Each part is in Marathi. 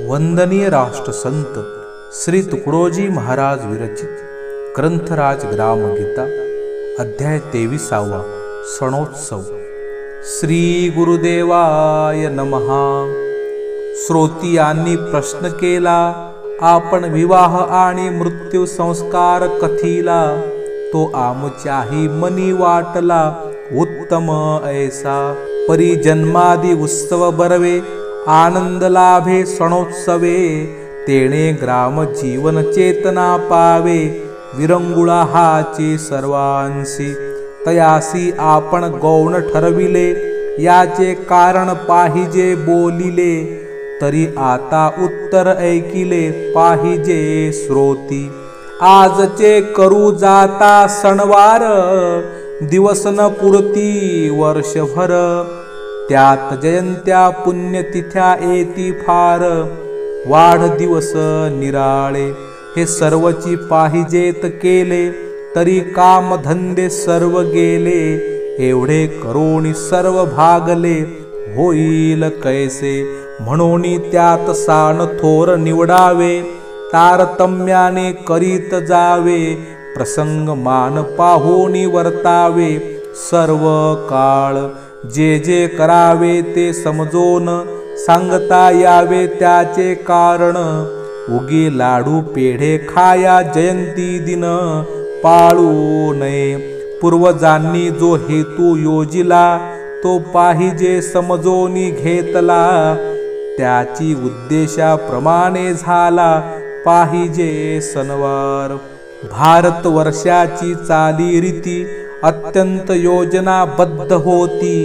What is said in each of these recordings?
वंदनीय राष्ट्रसंत श्री तुकडोजी महाराज विरचित ग्रंथराज ग्रामगीता अध्याय 23 सणोत्सव। श्री गुरुदेवाय नमः। श्रोतियांनी प्रश्न केला, आपण विवाह आणि मृत्यू संस्कार कथीला? तो आमच्याही मनी वाटला उत्तम ऐसा। परी जन्मादी उत्सव बरवे, आनंद लाभे सणोत्सवे। तेणे ग्राम जीवन चेतना पावे, विरंगुळा हाची सर्वांसी। तयासी आपण गौण ठरविले, याचे कारण पाहिजे बोलिले। तरी आता उत्तर ऐकिले पाहिजे श्रोती। आजचे करू जाता सणवार, दिवस न पुरती वर्षभर। त्यात जयंत्या पुण्यतिथ्या येती फार, वाढदिवस निराळे। हे सर्वची पाहिजेत केले, तरी काम धंदे सर्व गेले। एवढे करोनी सर्व भागले, होईल कैसे? म्हणून त्यात सान थोर निवडावे, तारतम्याने करीत जावे। प्रसंग मान पाहोनी वर्तावे, सर्व काळ जे जे करावे ते समजून सांगता यावे त्याचे कारण। उगी लाडू पेढे खाया जयंती दिन, पाळू नये। पूर्वजांनी जो हेतू योजिला, तो पाहिजे समजोनी घेतला। त्याची उद्देशाप्रमाणे झाला पाहिजे सणवार। भारत वर्षाची चालीरीती अत्यंत योजनाबद्ध होती,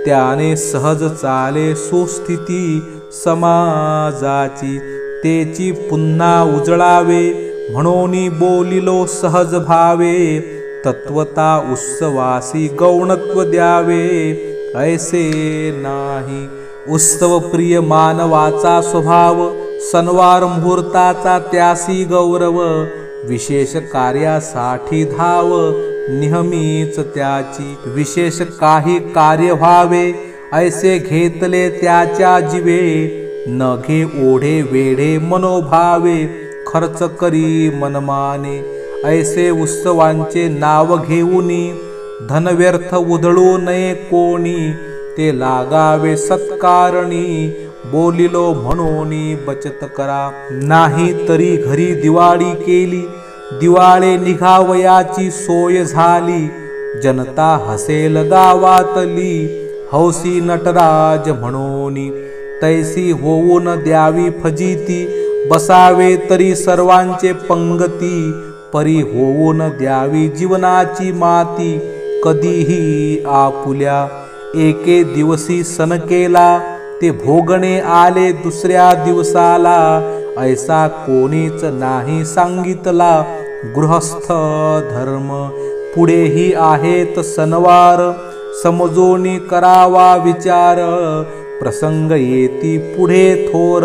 त्याने सहज चाले सुस्थिती समाजाची। तेची पुन्हा उजळावे, म्हणून बोलिलो सहज भावे। तत्वता उत्सवासी गौणत्व द्यावे, ऐसे नाही। उत्सव प्रिय मानवाचा स्वभाव, सणवार मुहूर्ताचा त्यासी गौरव। विशेष कार्यासाठी धाव, नेहमीच त्याची। विशेष काही कार्य व्हावे, ऐसे घेतले त्याच्या जीवे। न घे ओढे वेढे मनोभावे, खर्च करी मनमाने। ऐसे उत्सवांचे नाव घेऊनी, धन व्यर्थ उधळू नये कोणी। ते लागावे सत्कारणी, बोलिलो म्हणून बचत करा। नाही तरी घरी दिवाळी केली, दिवाळे निघावयाची सोय झाली। जनता हसेल गावातली, हौसी नटराज म्हणून। तैसी होऊन द्यावी फजिती, बसावे तरी सर्वांचे पंगती। परी होऊन द्यावी जीवनाची माती, कधीही आपुल्या। एके दिवसी सण केला, ते भोगणे आले दुसऱ्या दिवसाला। ऐसा कोणीच नाही सांगितला गृहस्थ धर्म। पुढेही आहेत सणवार, समजूनी करावा विचार। प्रसंग येती पुढे थोर,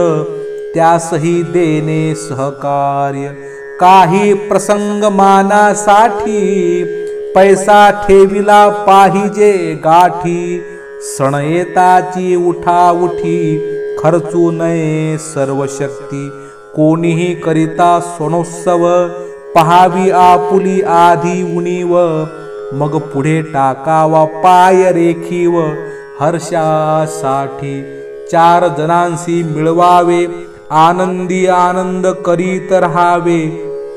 त्यासही देणे सहकार्य। काही प्रसंग मानासाठी, पैसा ठेविला पाहिजे गाठी। सण येताची उठाउठी, खर्चू नये सर्व शक्ती। कोणीही करिता सणोत्सव, पहावी आपुली आधी उणीव। मग पुढे टाकावा पाय रेखीव, हर्षासाठी। 4 जणांशी मिळवावे, आनंदी आनंद करीत राहावे।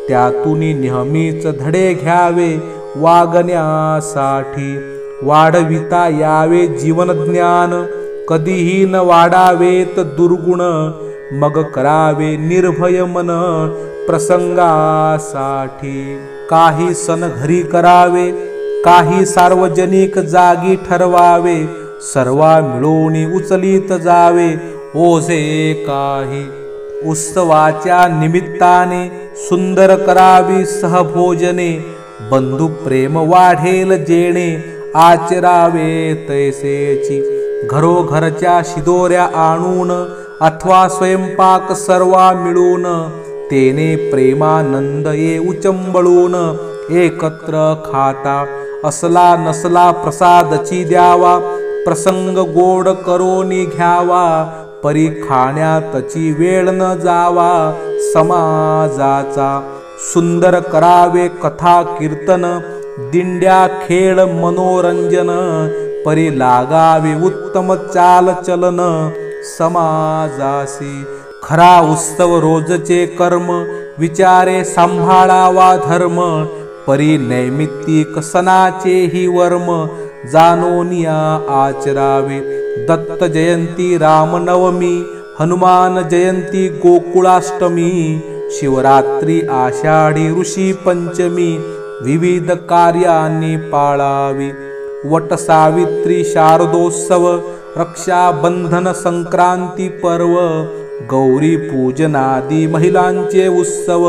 त्यातून नेहमीच धडे घ्यावे, वागण्यासाठी। वाढविता यावे जीवन ज्ञान, कधीही न वाढावेत दुर्गुण। मग करावे निर्भय मन, प्रसंगासाठी। काही सण घरी करावे, काही सार्वजनिक जागी ठरवावे। सर्वा मिळून उचलीत जावे, ओझे काही। उत्सवाच्या निमित्ताने सुंदर करावी सहभोजने। बंधू प्रेम वाढेल जेणे, आचरावे तैसेची। घरोघरच्या शिदोऱ्या आणून, अथवा स्वयंपाक सर्वा मिळून। तेने प्रेमानंद ये उचंबळून, एकत्र खाता। असला नसला प्रसादची द्यावा, प्रसंग गोड करोनी घ्यावा। परी खाण्यातची वेळ न जावा समाजाचा सुंदर करावे कथा कीर्तन दिंड्या खेळ मनोरंजन परी लागावे उत्तम चाल चलन समाजासी खरा उत्सव रोजचे कर्म विचारे सांभाळावा धर्म परी नैमित्तिक सणाचेही वर्म जाणोनिया आचरावे दत्त जयंती रामनवमी हनुमान जयंती गोकुळाष्टमी शिवरात्री आषाढी ऋषी पंचमी विविध कार्यांनी पाळावी वटसावित्री शारदोत्सव रक्षाबंधन संक्रांती पर्व गौरी पूजनादी महिलांचे उत्सव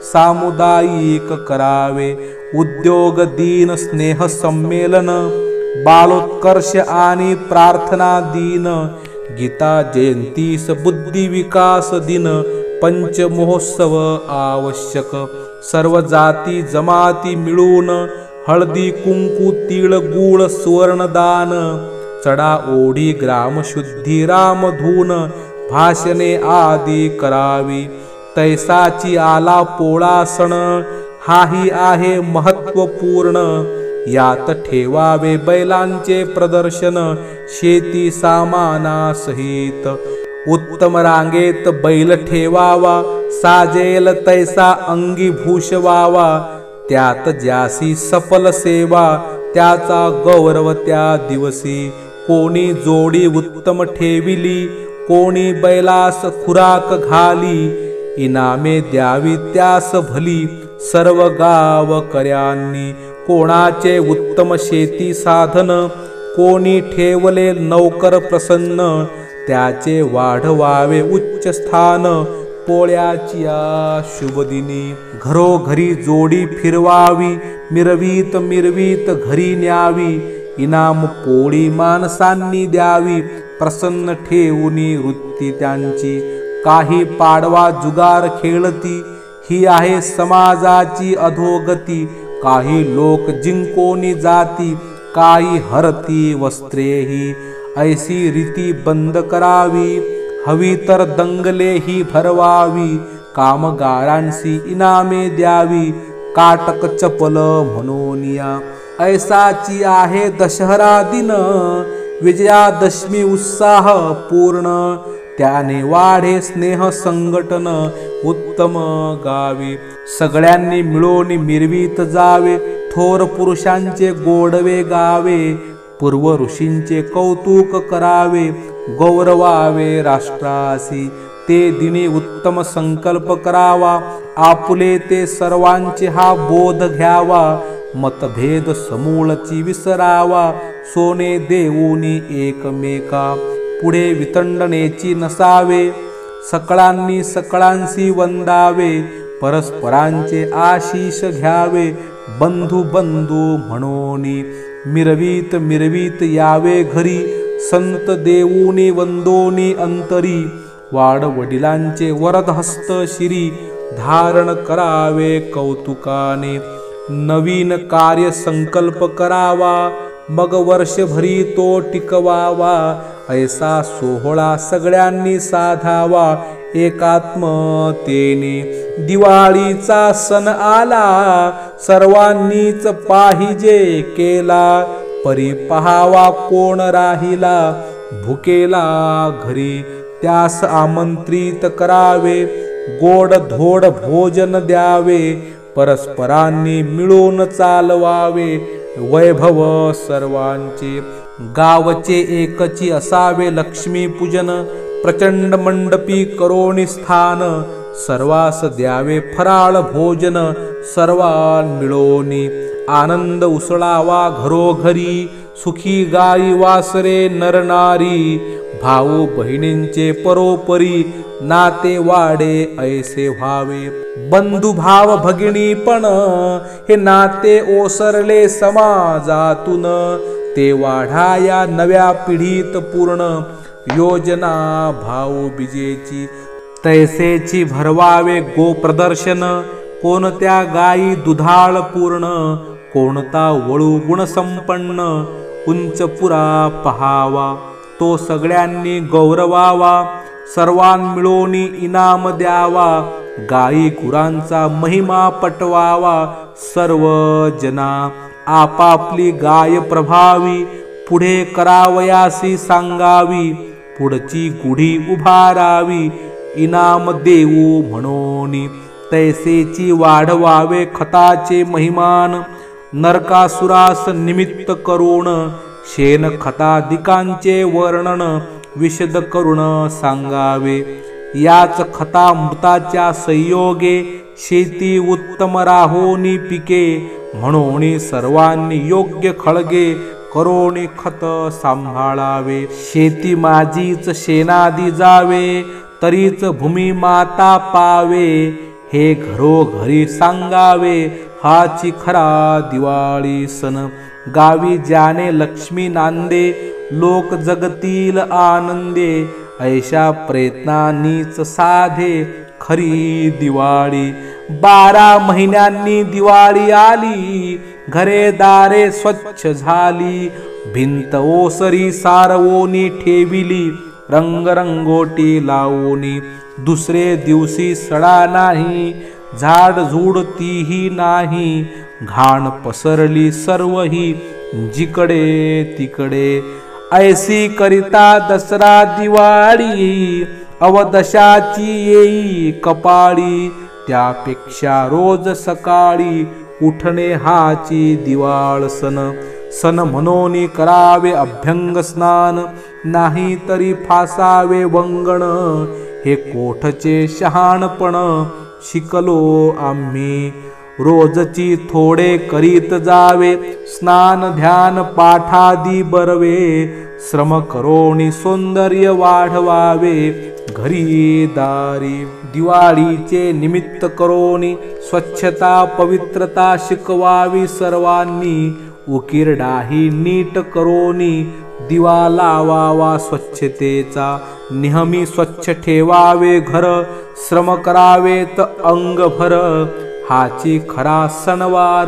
सामुदायिक करावे उद्योग दिन स्नेह संमेलन बालोत्कर्ष आणि प्रार्थना दिन गीता जयंतीस बुद्धी विकास दिन पंचमहोत्सव आवश्यक सर्व जाती जमाती मिळून हळदी कुंकू तीळ गूळ सुवर्णदान चढा ओढी ग्रामशुद्धी रामधून भाषणे आदी करावी तैसाची आला पोळा सण हाही आहे महत्वपूर्ण यात ठेवावे बैलांचे प्रदर्शन शेती सामानासहित उत्तम रांगेत बैल ठेवावा साजेल तैसा अंगी भूषवावा त्यात ज्यासी सफल सेवा त्याचा गौरव त्या दिवसी कोणी जोडी उत्तम ठेविली कोणी बैलास खुराक घाली इनामे द्यावी त्यास भली सर्व गावकऱ्यांनी कोणाचे उत्तम शेती साधन कोणी ठेवले नौकर प्रसन्न त्याचे वाढवावे उच्च स्थान पोळ्याची शुभदिनी घरोघरी जोडी फिरवावी मिरवीत मिरवीत घरी न्यावी इनाम पोळी माणसांनी द्यावी प्रसन्न ठेवूनी वृत्ती त्यांची काही पाडवा जुगार खेळती ही आहे समाजाची अधोगती काही लोक जिंकोनी जाती काही हरती वस्त्रेही ऐसी रीती बंद करावी हवी तर दंगले ही भरवावी कामगारांसी इनामे द्यावी काटक चपल म्हणूनिया ऐसाची आहे दशहरा दिन विजयादशमी उत्साह पूर्ण त्याने वाढे स्नेह संघटन उत्तम गावी सगळ्यांनी मिळून मिरवीत जावे थोर पुरुषांचे गोडवे गावे पूर्व ऋषींचे कौतुक करावे गौरवावे राष्ट्रासी ते दिनी उत्तम संकल्प करावा आपुले ते सर्वांचे हा बोध घ्यावा मतभेद समूळची विसरावा सोने देऊनी एकमेका पुढे वितंडनेची नसावे सकळांनी सकळांसी वंदावे परस्परांचे आशीष घ्यावे बंधू बंधू म्हणूनी मिरवीत मिरवीत यावे घरी संत देऊनी वंदोनी अंतरी वाड वडिलांचे वरद हस्त शिरी धारण करावे कौतुकाने नवीन कार्य संकल्प करावा मग वर्षभरी तो टिकवावा ऐसा सोहळा सगळ्यांनी साधावा एकात्मतेने दिवाळीचा सण आला सर्वांनीच पाहिजे केला परी पहावा कोण राहिला भुकेला घरी त्यास आमंत्रित करावे गोड धोड भोजन द्यावे परस्परांनी मिळून चालवावे वैभव सर्वांचे गावचे एकची असावे लक्ष्मी पूजन प्रचंड मंडपी करोणी स्थान सर्वास द्यावे फराळ भोजन सर्वान मिळोनी आनंद उसळावा घरोघरी सुखी गाई वासरे नरनारी भाऊ बहिणींचे परोपरी नाते वाडे ऐसे व्हावे बंधू भाव भगिनी पण हे नाते ओसरले समाजातून ते वाढाया नव्या पिढीत पूर्ण योजना भाऊ बिजेची तैसेची भरवावे गो प्रदर्शन कोणत्या गायी दुधाळ पूर्ण कोणता वळू गुणसंपन्न उंच पुरा पहावा तो सगळ्यांनी गौरवावा, सर्वान मिळून इनाम द्यावा, गाई गुरांचा महिमा पटवावा, सर्व जना आपापली गाय प्रभावी, पुढे करावयासी सांगावी, पुढची गुढी उभारावी, इनाम देऊ म्हणून तैसेची वाढवावे खताचे महिमान, नरकासुरास निमित्त करून शेण खतादिकांचे वर्णन विशद करून सांगावे, याच खतामृताच्या संयोगे शेती उत्तम राहोनी पिके, म्हणून सर्वांनी योग्य खळगे करोनी खत सांभाळावे, शेती माझीच शेणादी जावे, तरीच भूमी माता पावे, हे घरोघरी सांगावे, हाची खरा दिवाळी सण, गावी ज्याने लक्ष्मी नांदे, लोक जगतील आनंदे, ऐशा प्रयत्नांनीच साधे खरी दिवाळी, 12 महिन्यांनी दिवाळी आली, घरे दारे स्वच्छ झाली, भिंत ओसरी सारवोनी ठेविली, रंगरंगोटी लावोनी, दुसरे दिवशी सडा नाही, झाड झूड तीही नाही, घाण पसरली सर्वही जिकडे तिकडे, ऐसी करिता दसरा दिवाळी, अवदशाची येई कपाळी, त्यापेक्षा रोज सकाळी उठणे हाची दिवाळ सण, सन म्हणून करावे अभ्यंग स्नान, नाही तरी फासावे वंगण, हे कोठचे शहाणपण शिकलो आम्ही, रोजची थोडे करीत जावे, स्नान ध्यान पाठादी बरवे, श्रम करोनी सौंदर्य वाढवावे घरी दारी, दिवाळीचे निमित्त करोनी स्वच्छता पवित्रता शिकवावी सर्वांनी, उकिरडाही नीट करोनी दिवा लावावा स्वच्छतेचा, नेहमी स्वच्छ ठेवावे घर, श्रम करावेत अंगभर, हाची खरा सणवार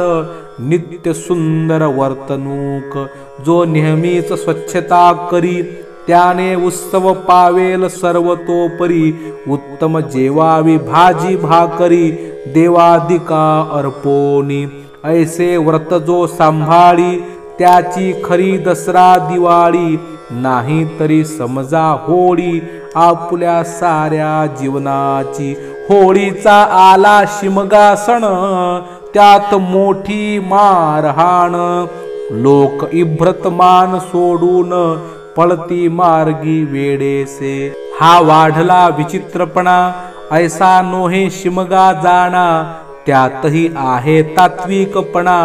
नित्य सुंदर वर्तणूक, जो नेहमीच स्वच्छता करी, त्याने उत्सव पावेल सर्वतोपरी, उत्तम जेवावी भाजी भाकरी, देवादिका अर्पोनी, ऐसे व्रत जो सांभाळी, त्याची खरी दसरा दिवाळी, नाही तरी समजा होळी आपल्या साऱ्या जीवनाची, होळीचा आला शिमगा सण, त्यात मोठी मारहाण, लोक इभ्रत मान सोडून पळती मार्गी वेडेसे, हा वाढला विचित्रपणा, ऐसा नोहे शिमगा जाणा, त्यातही आहे तात्विकपणा,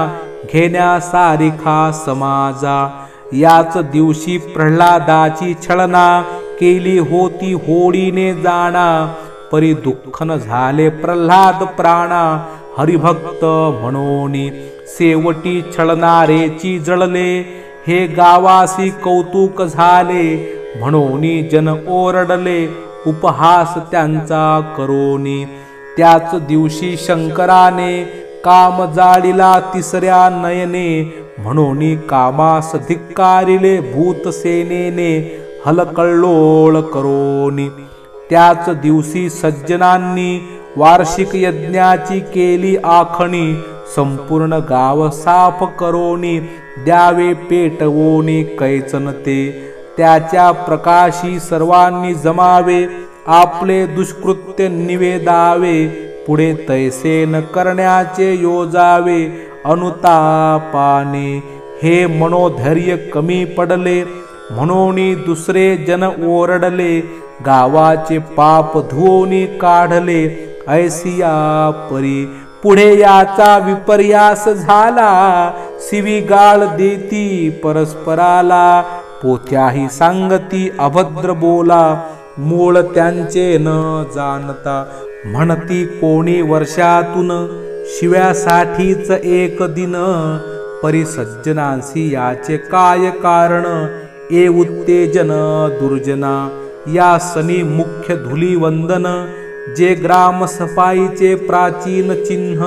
घेण्यासारिखा समाजा, याच दिवशी प्रल्हादाची छळना, केली होती होळीने जाणा, परी दुःख न झाले प्रल्हाद प्राणा, हरिभक्त म्हणून शेवटी छळणारेची जळले, हे गावासी कौतुक झाले, म्हणून जन ओरडले उपहास त्यांचा करोनी, त्याच दिवशी शंकराने काम जाळीला तिसऱ्या नयने, म्हणून कामास धिक्कारिले भूतसेनेने हलकल्लोळ करोनी, त्याच दिवशी सज्जनांनी वार्षिक यज्ञाची केली आखणी, संपूर्ण गाव साफ करोनी द्यावे पेटवोनी कैचन ते, त्याच्या प्रकाशी सर्वांनी जमावे, आपले दुष्कृत्य निवेदावे, पुढे तैसे न करण्याचे योजावे अनुतापाने, हे मनोधैर्य कमी पडले, म्हणून दुसरे जन ओरडले, गावाचे पाप धुवोनी काढले, ऐसिया परी पुढे याचा विपर्यास झाला, शिवीगाळ देती परस्पराला, पोथ्याही सांगती अभद्र बोला, मूळ त्यांचे न जाणता, म्हणती कोणी वर्षातून शिव्यासाठीच एक दिन, परी सज्जनांसी याचे काय कारण, ए उत्तेजन दुर्जना, या सनी मुख्य धुलीवंदन, जे ग्राम सफाईचे प्राचीन चिन्ह,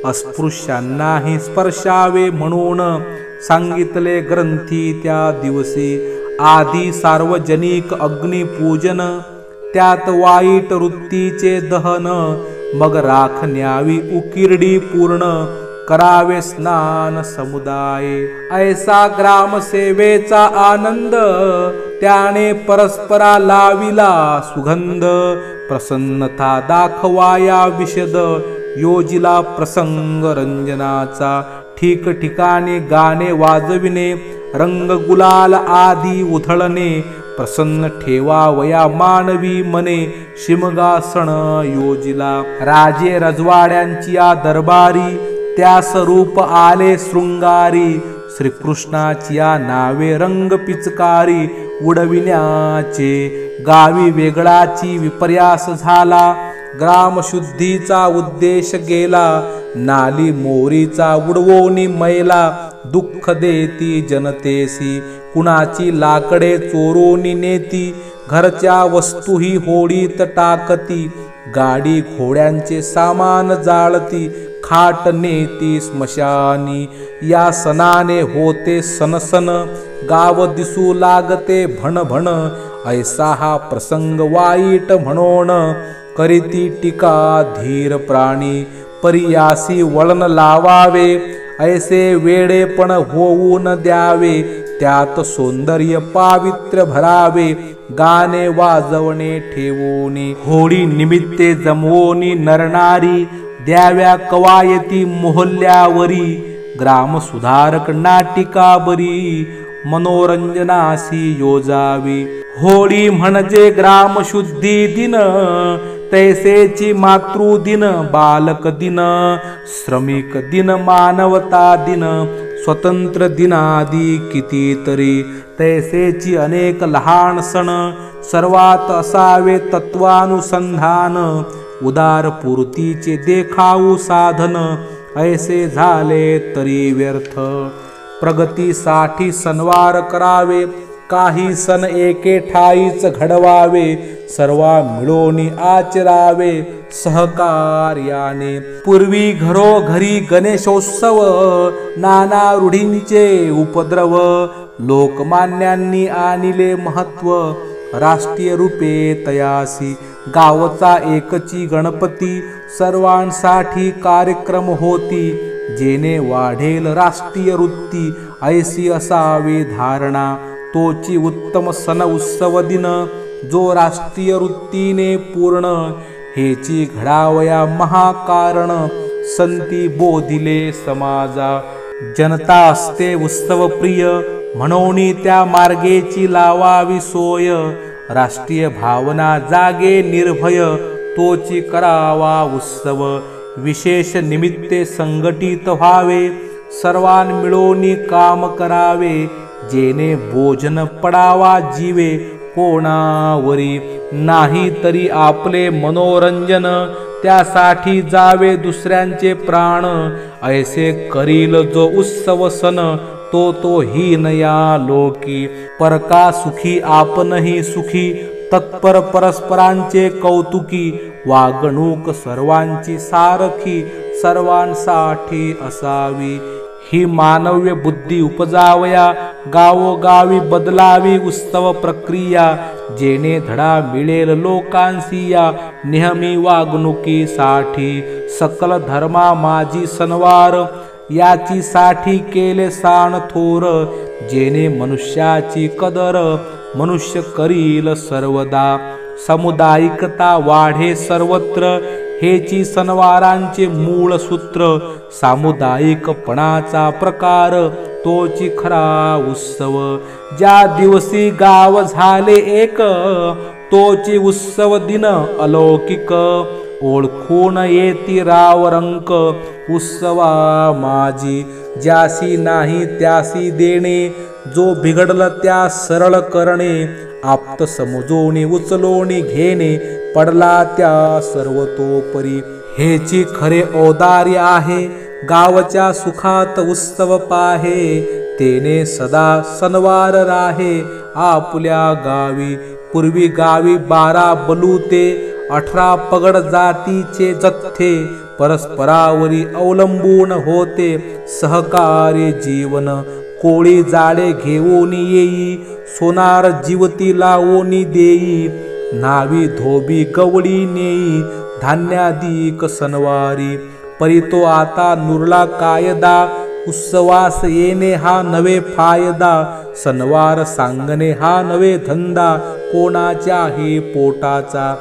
अस्पृश्यांनाही स्पर्शावे म्हणून सांगितले ग्रंथी त्या दिवशी, आधी सार्वजनिक अग्निपूजन, त्यात वाईट वृत्तीचे दहन, मग राख न्यावी उकिरडी पूर्ण, करावे स्नान समुदाय. ऐसा ग्रामसेवेचा आनंद, त्याने परस्परा लाविला सुगंध, प्रसन्नता दाखवाया विशद, योजिला प्रसंग रंजनाचा. ठिकठिकाणी गाणे वाजविणे, रंग गुलाल आदी उधळणे, प्रसन्न ठेवावया मानवी मने, शिमगासण योजिला. राजे रजवाड्यांची या दरबारी, त्या स्वरूप आले शृंगारी, श्रीकृष्णाची या नावे रंग पिचकारी उडविण्याचे. गावी वेगळाची विपर्यास झाला, ग्रामशुद्धीचा उद्देश गेला, नाली मोरीचा उडवोनी मैला, दुःख देती जनतेसी, कुणाची लाकडे चोरोनी नेती, घरच्या वस्तूही होडीत टाकती, गाडी घोड्यांचे सामान जाळती, खाट नेती स्मशानी. या सणाने होते सनसन, गाव दिसू लागते भणभण, ऐसा हा प्रसंग वाईट म्हणून, करीती टीका धीर प्राणी. परियासी वळण लावावे, ऐसे वेडेपण होऊ न द्यावे, त्यात सौंदर्य पावित्र्य भरावे, गाणे वाजवणे ठेवोनी. होळी निमित्ते जमवोनी नरनारी, द्याव्या कवायती मोहल्ल्यावरी, ग्राम सुधारक नाटिका बरी, मनोरंजनासी योजावी. होळी म्हणजे ग्रामशुद्धी दिन, तैसेची मातृदिन, बालक दिन, श्रमिक दिन, मानवता दिन, स्वतंत्र दिनादी कितीतरी, तैसेची अनेक लहान सण. सर्वात असावे तत्वानुसंधान, उदार पूर्तीचे देखाऊ साधन, ऐसे झाले तरी व्यर्थ. प्रगतीसाठी सणवार करावे, काही सण एके ठाईच घडवावे, सर्वा मिळून आचरावे सहकार्याने. पूर्वी घरोघरी गणेशोत्सव, नाना रूढींचे उपद्रव, लोकमान्यांनी आणिले महत्व, राष्ट्रीय रूपे तयासी. गावचा एकची गणपती, सर्वांसाठी कार्यक्रम होती, जेणे वाढेल राष्ट्रीय वृत्ती, ऐसी असावी धारणा. तोची उत्तम सण उत्सव दिन, जो राष्ट्रीय वृत्तीने पूर्ण, हेची घडावया महाकारण, संती बोधिले समाजा. जनता असते उत्सव प्रिय, म्हणून त्या मार्गेची लावावी सोय, राष्ट्रीय भावना जागे निर्भय, तोची करावा उत्सव. विशेष निमित्ते संघटित व्हावे, सर्वान मिळून काम करावे, जेणे भोजन पडावा जीवे कोणावरी. नाही तरी आपले मनोरंजन, त्यासाठी जावे दुसऱ्यांचे प्राण, ऐसे करील जो उत्सव सण, तो हीन या लोकी. परका सुखी आपणही सुखी, तत्पर परस्परांचे कौतुकी, वागणूक सर्वांची सारखी, सर्वांसाठी असावी. ही मानव्य बुद्धी उपजावया, गावोगावी बदलावी उत्सव प्रक्रिया, जेणे धडा मिळेल लोकांसी या नेहमी वागणुकीसाठी. सकल धर्मा माझी सणवार, याची साठी केले सान थोर, जेणे मनुष्याची कदर मनुष्य करील सर्वदा. सामुदायिकता वाढे सर्वत्र, हेची सणवारांचे मूळ सूत्र. सामुदायिकपणाचा प्रकार, तोची खरा उत्सव. ज्या दिवशी गाव झाले एक, तोची उत्सव दिन अलौकिक. ओळखून येती राव रंक, उत्सवा माझी. ज्यासी नाही त्यासी देणे, जो बिघडल त्या सरळ करणे. आप्त समजोनी उचलोनी घेणे, पडला त्या सर्वतोपरी. हेची खरे औदार्य आहे, गावच्या सुखात उत्सव पाहे. तेने सदा सणवार राहे आपुल्या गावी. पूर्वी गावी 12 बलुते, 18 पगड जातीचे जथ्थे. परस्परावरी अवलंबून होते सहकार्य जीवन. कोळी जाळे घेऊन येई, सोनार जीवती लावोनी देई, नावी धोबी गवळी नेई, धान्याधिक सणवारी, परी तो आता नुरला कायदा, उत्सवास येणे हा नवे फायदा, सणवार सांगणे हा नवे धंदा, कोणाच्या हे पोटाचा,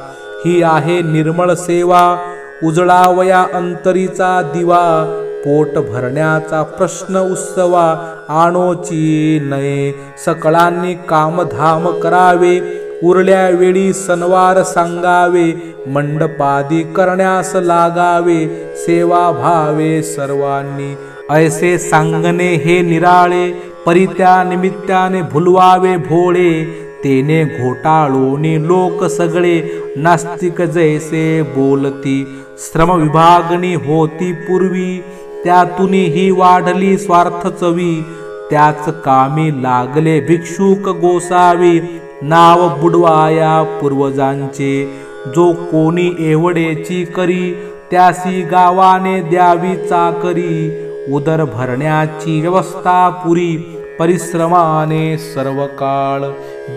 ही आहे निर्मळ सेवा, उजळावया अंतरीचा दिवा, पोट भरण्याचा प्रश्न उत्सवा, आणोची नये सकळांनी कामधाम करावे, उरल्या वेळी सणवार सांगावे, मंडपादी करण्यास लागावे, सेवा भावे सर्वांनी, ऐसे सांगणे हे निराळे, परी त्या निमित्ताने भुलवावे भोळे, तेने घोटाळोनी लोक सगळे, नास्तिक जैसे बोलती, श्रम विभागणी होती पूर्वी, त्यातून ही वाढली स्वार्थ चवी, त्याच कामी लागले भिक्षुक गोसावी, नाव बुडवाया पूर्वजांचे, जो कोणी एवढेची करी, त्यासी गावाने द्यावी चाकरी, उदर भरण्याची व्यवस्था पुरी, परिश्रमाने सर्व काळ,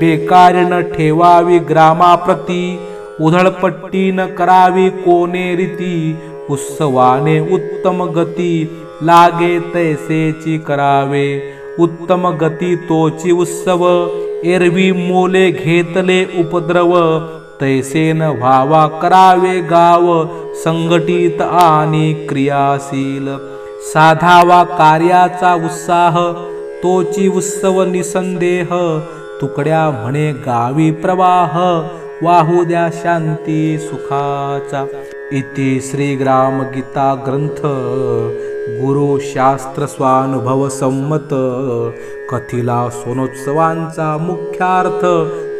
बेकार न ठेवावी ग्रामाप्रती, उधळपट्टी न करावी कोणे रीती, उत्सवाने उत्तम गती, लागे तैसेची करावे, उत्तम गती तोची उत्सव, एरवी मोले घेतले उपद्रव, तैसे न व्हावा करावे गाव, संघटित आणि क्रियाशील, साधावा कार्याचा उत्साह, तोची उत्सव निसंदेह, तुकड्या म्हणे गावी प्रवाह, वाहू द्या शांती सुखाचा. इति श्री ग्राम गीता ग्रंथ गुरु शास्त्र स्वानुभव संमत, कथिला सोनोत्सवांचा मुख्यार्थ,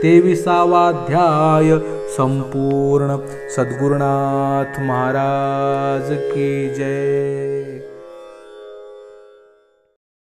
23वा अध्याय संपूर्ण. सद्गुरुनाथ महाराज की जय.